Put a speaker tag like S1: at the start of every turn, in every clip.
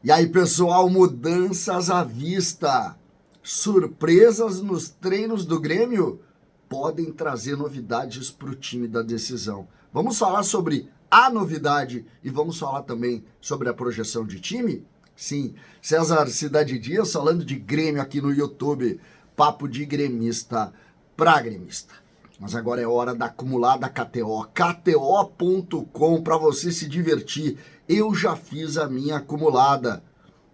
S1: E aí, pessoal, mudanças à vista. Surpresas nos treinos do Grêmio podem trazer novidades para o time da decisão. Vamos falar sobre a novidade e vamos falar também sobre a projeção de time? Sim, César Cidade Dias falando de Grêmio aqui no YouTube. Papo de gremista para gremista. Mas agora é hora da acumulada KTO. KTO.com para você se divertir. Eu já fiz a minha acumulada.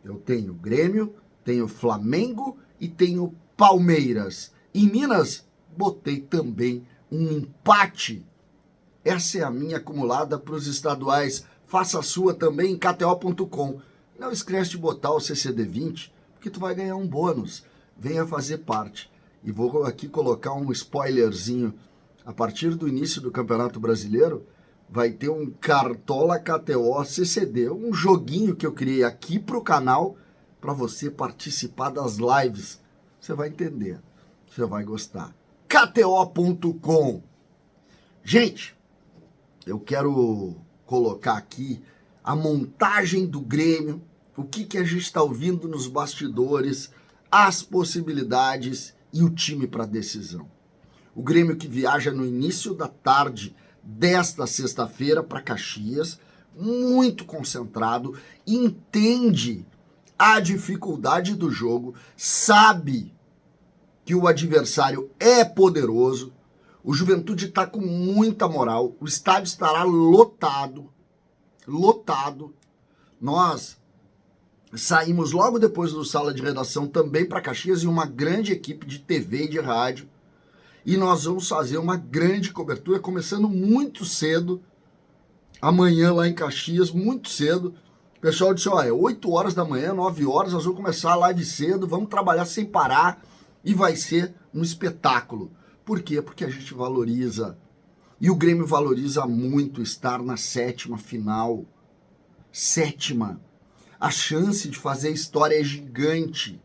S1: Eu tenho Grêmio, tenho Flamengo e tenho Palmeiras. Em Minas, botei também um empate. Essa é a minha acumulada para os estaduais. Faça a sua também em KTO.com. Não esquece de botar o CCD20, porque tu vai ganhar um bônus. Venha fazer parte. E vou aqui colocar um spoilerzinho. A partir do início do Campeonato Brasileiro, vai ter um Cartola KTO CCD, um joguinho que eu criei aqui para o canal, para você participar das lives. Você vai entender, você vai gostar. KTO.com. Gente, eu quero colocar aqui a montagem do Grêmio, o que a gente está ouvindo nos bastidores, as possibilidades e o time para decisão. O Grêmio que viaja no início da tarde desta sexta-feira para Caxias, muito concentrado, entende a dificuldade do jogo, sabe que o adversário é poderoso, o Juventude está com muita moral, o estádio estará lotado. Nós saímos logo depois do Sala de Redação também para Caxias e uma grande equipe de TV e de rádio. E nós vamos fazer uma grande cobertura, começando muito cedo, amanhã lá em Caxias, muito cedo. O pessoal disse, olha, 8 horas da manhã, 9 horas, nós vamos começar a live cedo, vamos trabalhar sem parar e vai ser um espetáculo. Por quê? Porque a gente valoriza. E o Grêmio valoriza muito estar na 7ª final. 7ª. A chance de fazer história é gigante.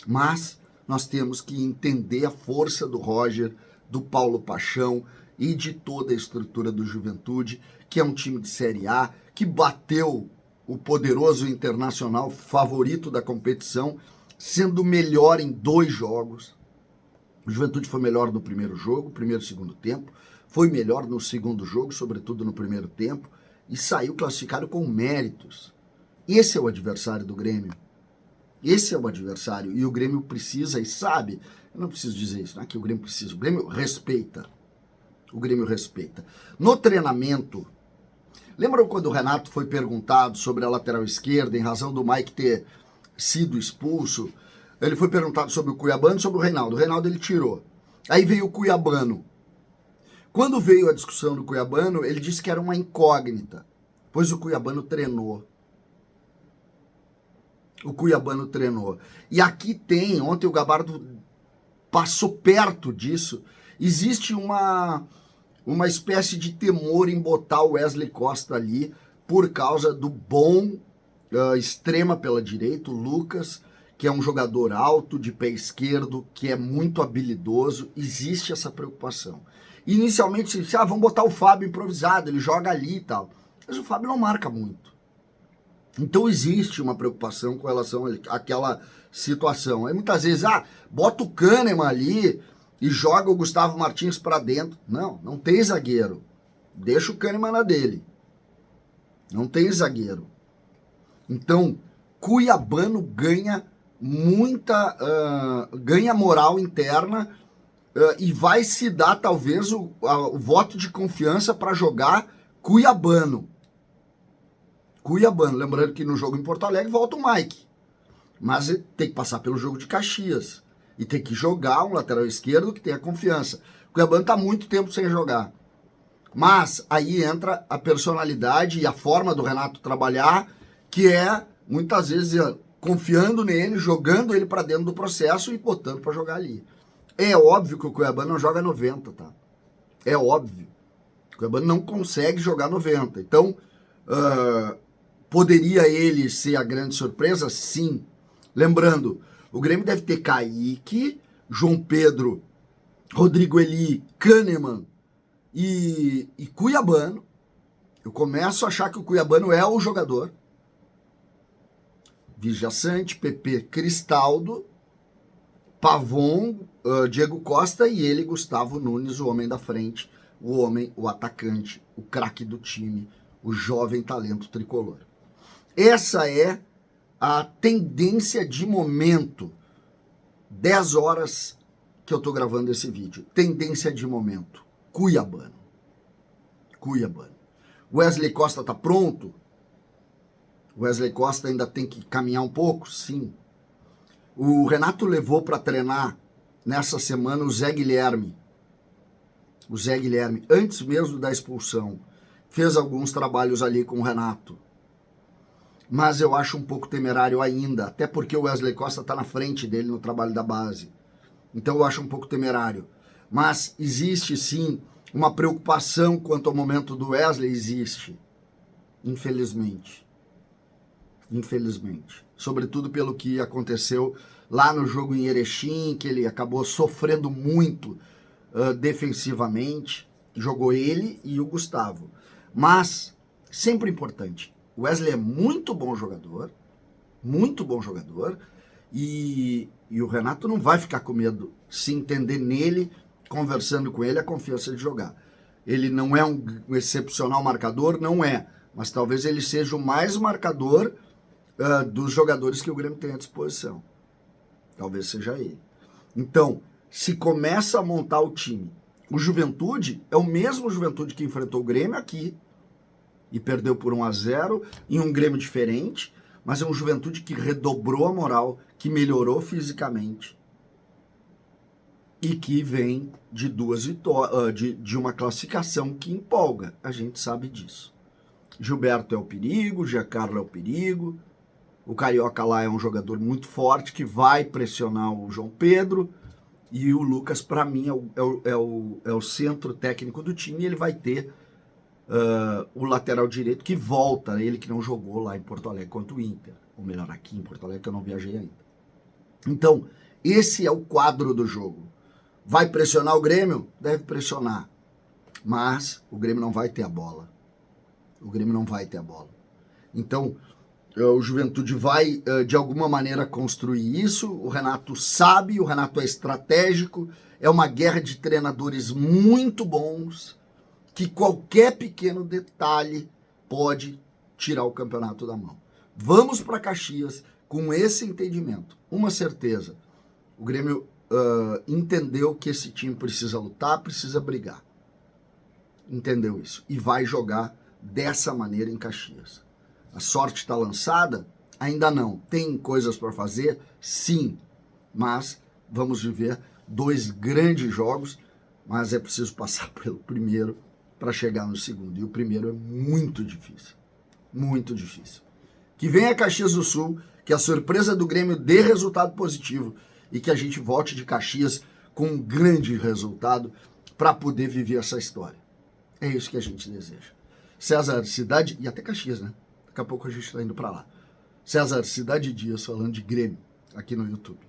S1: Mas nós temos que entender a força do Roger, do Paulo Paixão e de toda a estrutura do Juventude, que é um time de Série A, que bateu o poderoso Internacional favorito da competição, sendo melhor em 2 jogos. O Juventude foi melhor no primeiro jogo, primeiro e segundo tempo, foi melhor no segundo jogo, sobretudo no primeiro tempo, e saiu classificado com méritos. Esse é o adversário do Grêmio. Esse é o adversário e o Grêmio precisa e sabe, eu não preciso dizer isso, não é que o Grêmio precisa, o Grêmio respeita. O Grêmio respeita. No treinamento, lembram quando o Renato foi perguntado sobre a lateral esquerda, em razão do Mike ter sido expulso? Ele foi perguntado sobre o Cuiabano e sobre o Reinaldo. O Reinaldo ele tirou. Aí veio o Cuiabano. Quando veio a discussão do Cuiabano, ele disse que era uma incógnita, pois o Cuiabano treinou. O Cuiabano treinou. E aqui tem, ontem o Gabardo passou perto disso, existe uma espécie de temor em botar o Wesley Costa ali por causa do bom extrema pela direita, o Lucas, que é um jogador alto, de pé esquerdo, que é muito habilidoso, existe essa preocupação. Inicialmente se disse, vamos botar o Fábio improvisado, ele joga ali e tal. Mas o Fábio não marca muito. Então existe uma preocupação com relação àquela situação. Aí muitas vezes, bota o Kahneman ali e joga o Gustavo Martins para dentro. Não tem zagueiro. Deixa o Kahneman na dele. Não tem zagueiro. Então, Cuiabano ganha ganha moral interna e vai se dar talvez o voto de confiança para jogar Cuiabano. Lembrando que no jogo em Porto Alegre volta o Mike, mas tem que passar pelo jogo de Caxias e tem que jogar um lateral esquerdo que tenha confiança. O Cuiabano está muito tempo sem jogar, mas aí entra a personalidade e a forma do Renato trabalhar, que é muitas vezes confiando nele, jogando ele para dentro do processo e botando para jogar ali. É óbvio que o Cuiabano não joga 90, tá? É óbvio. O Cuiabano não consegue jogar 90. Então, poderia ele ser a grande surpresa? Sim. Lembrando, o Grêmio deve ter Kaique, João Pedro, Rodrigo Eli, Kahneman e Cuiabano. Eu começo a achar que o Cuiabano é o jogador. Vijaçante, PP Cristaldo, Pavon, Diego Costa e ele, Gustavo Nunes, o homem da frente, o atacante, o craque do time, o jovem talento tricolor. Essa é a tendência de momento. 10 horas que eu tô gravando esse vídeo. Tendência de momento. Cuiabano. Wesley Costa tá pronto? Wesley Costa ainda tem que caminhar um pouco? Sim. O Renato levou para treinar nessa semana o Zé Guilherme. Antes mesmo da expulsão, fez alguns trabalhos ali com o Renato. Mas eu acho um pouco temerário ainda, até porque o Wesley Costa está na frente dele no trabalho da base. Então eu acho um pouco temerário. Mas existe sim uma preocupação quanto ao momento do Wesley, existe. Infelizmente. Sobretudo pelo que aconteceu lá no jogo em Erechim, que ele acabou sofrendo muito defensivamente. Jogou ele e o Gustavo. Mas, sempre importante, o Wesley é muito bom jogador, e o Renato não vai ficar com medo se entender nele, conversando com ele, a confiança de jogar. Ele não é um excepcional marcador, não é, mas talvez ele seja o mais marcador dos jogadores que o Grêmio tem à disposição. Talvez seja ele. Então, se começa a montar o time, o Juventude é o mesmo Juventude que enfrentou o Grêmio aqui e perdeu por 1-0 em um Grêmio diferente, mas é um Juventude que redobrou a moral, que melhorou fisicamente e que vem de duas vitórias, de uma classificação que empolga. A gente sabe disso. Gilberto é o perigo, Giancarlo é o perigo, o Carioca lá é um jogador muito forte que vai pressionar o João Pedro, e o Lucas, para mim, é o centro técnico do time, e ele vai ter o lateral direito que volta, ele que não jogou lá em Porto Alegre contra o Inter, ou melhor, aqui em Porto Alegre, que eu não viajei ainda. Então, esse é o quadro do jogo. Vai pressionar o Grêmio? Deve pressionar, mas o Grêmio não vai ter a bola. Então, o Juventude vai, de alguma maneira, construir isso. O Renato sabe, o Renato é estratégico, é uma guerra de treinadores muito bons, que qualquer pequeno detalhe pode tirar o campeonato da mão. Vamos para Caxias com esse entendimento. Uma certeza, o Grêmio entendeu que esse time precisa lutar, precisa brigar. Entendeu isso. E vai jogar dessa maneira em Caxias. A sorte está lançada? Ainda não. Tem coisas para fazer? Sim. Mas vamos viver 2 grandes jogos, mas é preciso passar pelo primeiro para chegar no segundo. E o primeiro é muito difícil. Muito difícil. Que venha Caxias do Sul, que a surpresa do Grêmio dê resultado positivo e que a gente volte de Caxias com um grande resultado para poder viver essa história. É isso que a gente deseja. César Cidade, e até Caxias, né? Daqui a pouco a gente está indo para lá. César Cidade Dias falando de Grêmio aqui no YouTube.